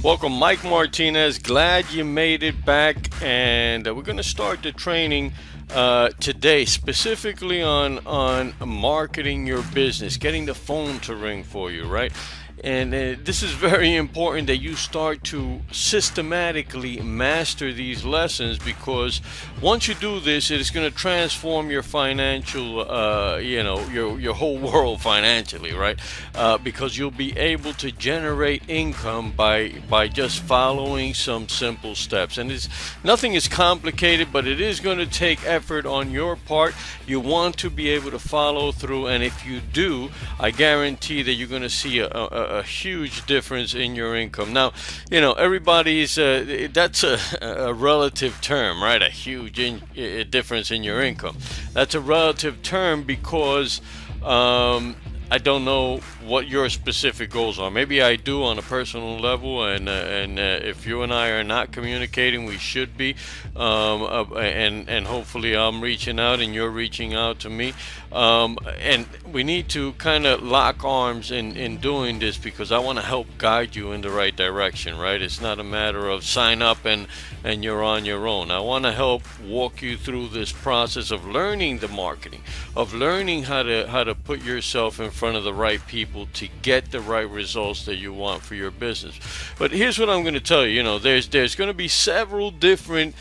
Welcome, Mike Martinez. Glad you made it back, and we're going to start the training today, specifically on marketing your business, getting the phone to ring for you, right? And this is very important that you start to systematically master these lessons, because once you do this, it is going to transform your financial, your whole world financially, right? Because you'll be able to generate income by just following some simple steps. And it's nothing is complicated, but it is going to take effort on your part. You want to be able to follow through, and if you do, I guarantee that you're going to see a huge difference in your income. Now, everybody's that's a relative term, right? A huge difference in your income. That's a relative term because I don't know what your specific goals are. Maybe I do on a personal level, and if you and I are not communicating, we should be, and hopefully I'm reaching out and you're reaching out to me, and we need to kind of lock arms in doing this, because I want to help guide you in the right direction, right? It's not a matter of sign up and you're on your own. I want to help walk you through this process of learning the marketing, of learning how to put yourself in front of the right people to get the right results that you want for your business. But here's what I'm going to tell you. There's going to be several different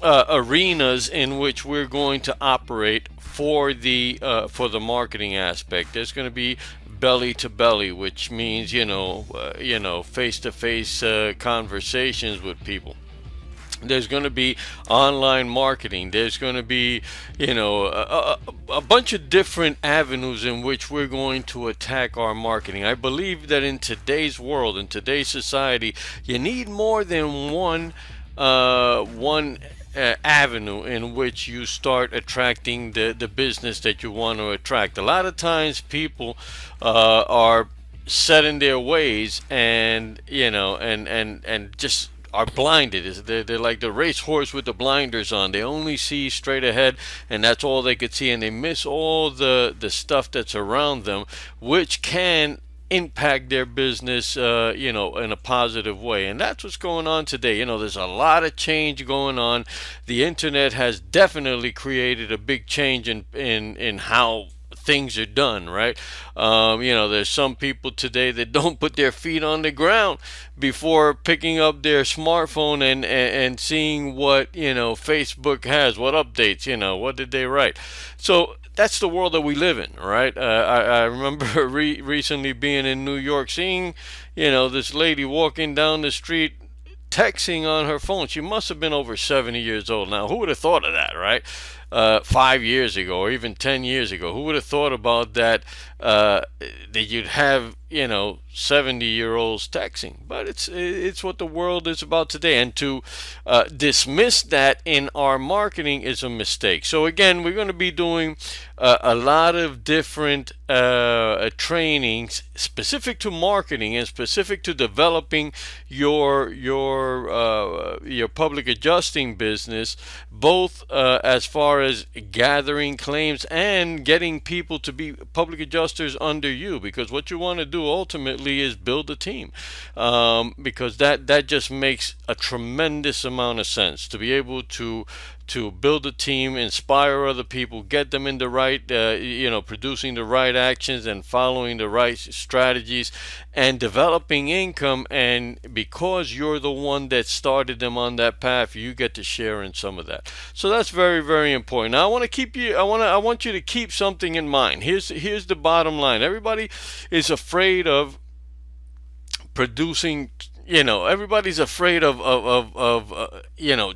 arenas in which we're going to operate for the marketing aspect. There's going to be belly to belly, which means face to face conversations with people. There's going to be online marketing. There's going to be, a bunch of different avenues in which we're going to attack our marketing. I believe that in today's world, in today's society, you need more than one avenue in which you start attracting the business that you want to attract. A lot of times people are set in their ways, and just are blinded. They're like the racehorse with the blinders on. They only see straight ahead, and that's all they could see, and they miss all the stuff that's around them, which can impact their business, in a positive way. And that's what's going on today. There's a lot of change going on. The internet has definitely created a big change in how things are done, right? There's some people today that don't put their feet on the ground before picking up their smartphone and seeing what Facebook has, what updates, what did they write. So that's the world that we live in, right? I remember recently being in New York, seeing this lady walking down the street texting on her phone. She must have been over 70 years old. Now, who would have thought of that, right? 5 years ago, or even 10 years ago, who would have thought about that? That you'd have 70-year-olds texting. But it's what the world is about today, and to dismiss that in our marketing is a mistake. So again, we're going to be doing a lot of different trainings specific to marketing and specific to developing your public adjusting business, both as far as gathering claims and getting people to be public adjusters under you, because what you want to do ultimately is build a team, because that just makes a tremendous amount of sense to be able to build a team, inspire other people, get them in the right, producing the right actions and following the right strategies and developing income. And because you're the one that started them on that path, you get to share in some of that. So that's very, very important. Now, I want you to keep something in mind. Here's the bottom line. Everybody is afraid of producing. Everybody's afraid of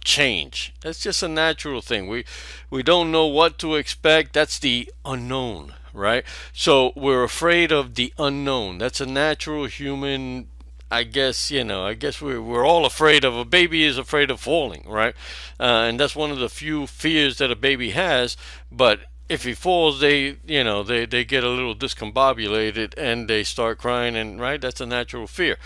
change. That's just a natural thing. We don't know what to expect. That's the unknown, right? So we're afraid of the unknown. That's a natural human. I guess we're all afraid of. A baby is afraid of falling, right? And that's one of the few fears that a baby has. But if he falls, they get a little discombobulated and they start crying, and right, that's a natural fear.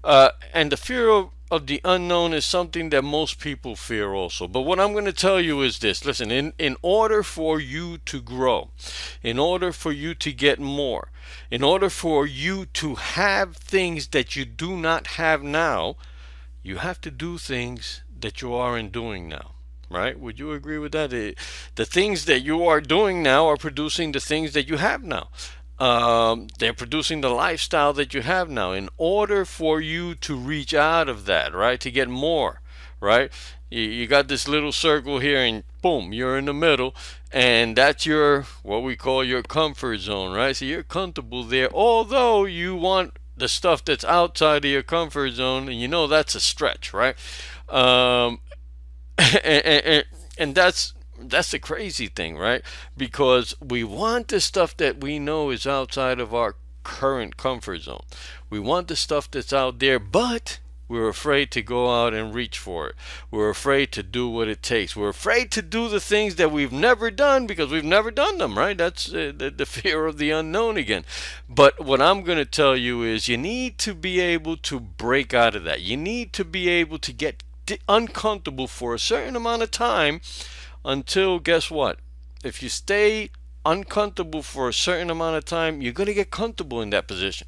And the fear of the unknown is something that most people fear also. But what I'm going to tell you is this. Listen, in order for you to grow, in order for you to get more, in order for you to have things that you do not have now, you have to do things that you aren't doing now. Right? Would you agree with that? The things that you are doing now are producing the things that you have now. They're producing the lifestyle that you have now. In order for you to reach out of that, right, to get more, right, you got this little circle here, and boom, you're in the middle, and that's your, what we call your comfort zone, right? So you're comfortable there, although you want the stuff that's outside of your comfort zone, and you know that's a stretch, right? Um, and that's the crazy thing, right? Because we want the stuff that we know is outside of our current comfort zone. We want the stuff that's out there, but we're afraid to go out and reach for it. We're afraid to do what it takes. We're afraid to do the things that we've never done because we've never done them, right? That's the fear of the unknown again. But what I'm going to tell you is you need to be able to break out of that. You need to be able to get uncomfortable for a certain amount of time until, guess what? If you stay uncomfortable for a certain amount of time, you're going to get comfortable in that position,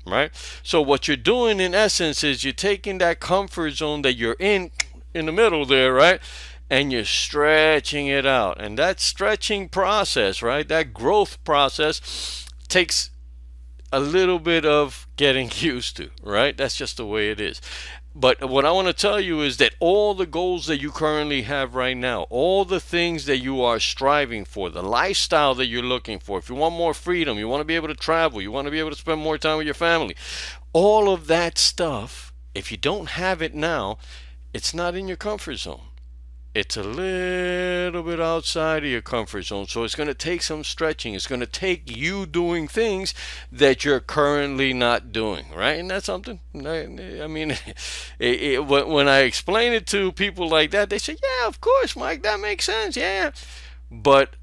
right? So what you're doing in essence is you're taking that comfort zone that you're in the middle there, right? And you're stretching it out. And that stretching process, right? That growth process takes a little bit of getting used to, right? That's just the way it is. But what I want to tell you is that all the goals that you currently have right now, all the things that you are striving for, the lifestyle that you're looking for, if you want more freedom, you want to be able to travel, you want to be able to spend more time with your family, all of that stuff, if you don't have it now, it's not in your comfort zone. It's a little bit outside of your comfort zone. So it's going to take some stretching. It's going to take you doing things that you're currently not doing, right? And that's something. I mean, when I explain it to people like that, they say, yeah, of course, Mike, that makes sense. Yeah. But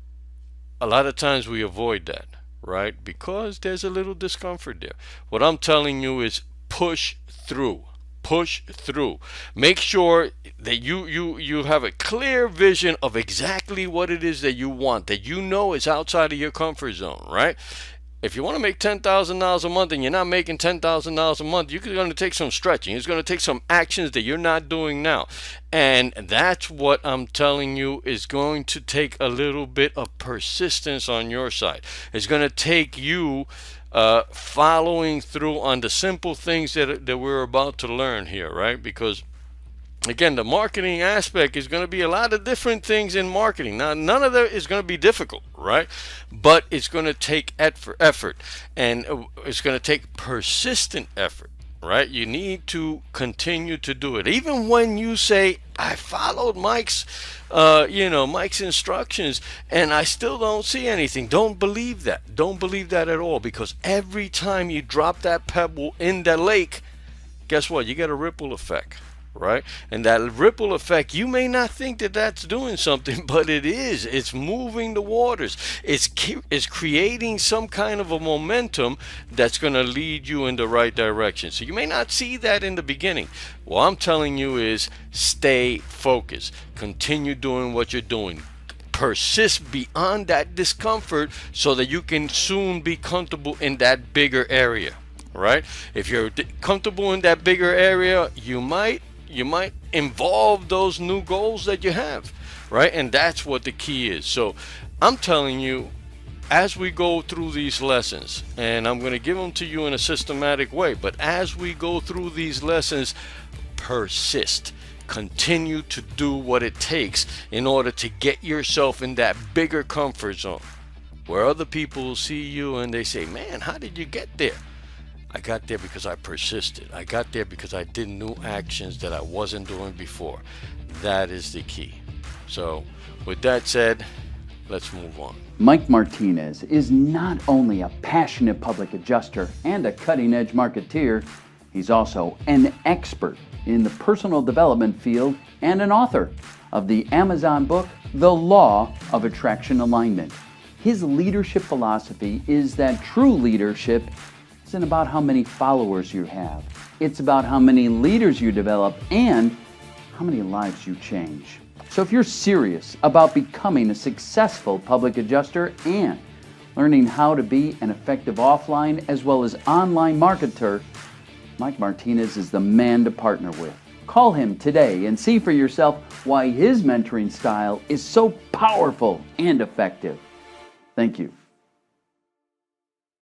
a lot of times we avoid that, right? Because there's a little discomfort there. What I'm telling you is push through. Push through. Make sure that you have a clear vision of exactly what it is that you want, that you know is outside of your comfort zone, right? If you want to make $10,000 a month and you're not making $10,000 a month, you're going to take some stretching. It's going to take some actions that you're not doing now. And that's what I'm telling you is going to take a little bit of persistence on your side. It's going to take you following through on the simple things that we're about to learn here, right? Because again, the marketing aspect is going to be a lot of different things in marketing. Now, none of that is going to be difficult, right? But it's going to take effort, and it's going to take persistent effort, right? You need to continue to do it. Even when you say, I followed Mike's instructions and I still don't see anything. Don't believe that. Don't believe that at all, because every time you drop that pebble in the lake, guess what? You get a ripple effect, right? And that ripple effect, you may not think that that's doing something, but it is. It's moving the waters. It's creating some kind of a momentum that's going to lead you in the right direction. So you may not see that in the beginning. What I'm telling you is stay focused. Continue doing what you're doing. Persist beyond that discomfort so that you can soon be comfortable in that bigger area, right? If you're comfortable in that bigger area, you might involve those new goals that you have, right? And that's what the key is. So I'm telling you, as we go through these lessons, and I'm going to give them to you in a systematic way, but as we go through these lessons, persist. Continue to do what it takes in order to get yourself in that bigger comfort zone where other people see you and they say, man, how did you get there? I got there because I persisted. I got there because I did new actions that I wasn't doing before. That is the key. So with that said, let's move on. Mike Martinez is not only a passionate public adjuster and a cutting-edge marketeer, he's also an expert in the personal development field and an author of the Amazon book, The Law of Attraction Alignment. His leadership philosophy is that true leadership isn't about how many followers you have. It's about how many leaders you develop and how many lives you change. So if you're serious about becoming a successful public adjuster and learning how to be an effective offline as well as online marketer, Mike Martinez is the man to partner with. Call him today and see for yourself why his mentoring style is so powerful and effective. Thank you.